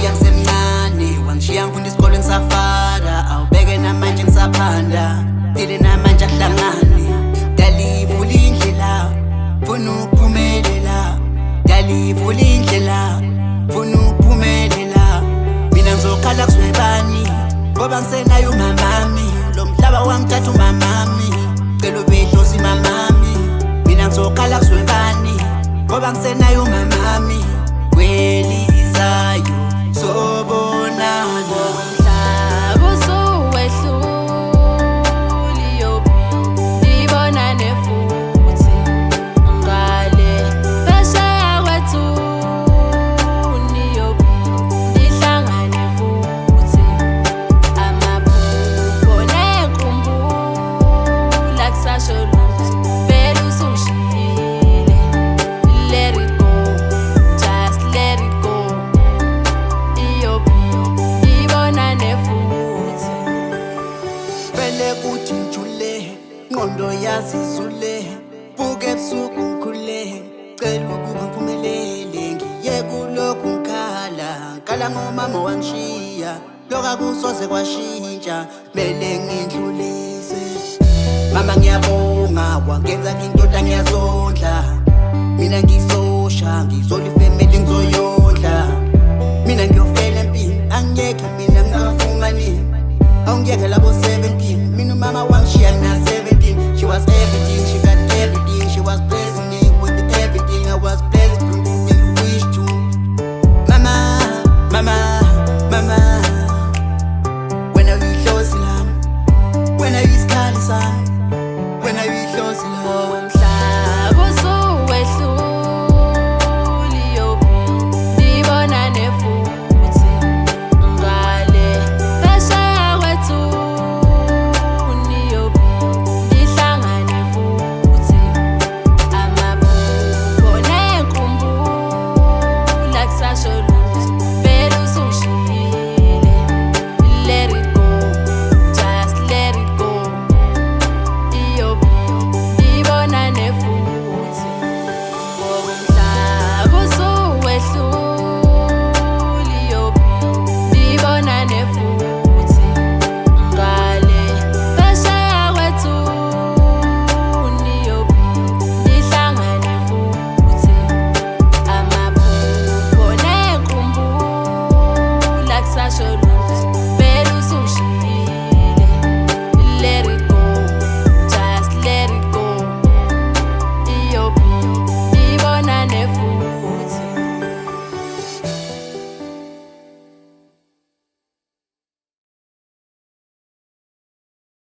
wangishiya ngisemncane, wangishiya ngifunda esikoleni safara. Awubeke namanje ngisaphanda, thile namanje ahlangane. Dalivula indlela, funa ukuphumelela. Dalivula indlela, funa ukuphumelela. Mina ngizokhala kuzwebani, ngoba ngisenayo umamami. Lo mhlaba wangithatha umamami, cela ubehlozi mamami. Mina ngizokhala kuzwebani, ngoba ngisenayo umamami. Kwelizayo sobonana. Umhlaba usuwehluli yobi, ibonane futhi ngale phesheya kwethu niyobi, nihlangane futhi. Amaphupho nenkumbulo akusasho lutho, vele usungishiyile. Let it go, just let it go. Iyobi, ibonane futhi. Vele kuthi ngijule, ngqondo yazizule. Buke ebusuku ngikhule, cela ukuba ngiphumelele. Ngiye kulokhu ngikhala ngomama wangishiya. Lokhu akusoze kwashintsha, mele ngindlulise. Mama ngiyabonga, wangenza ngindoda ngiyazondla. Mina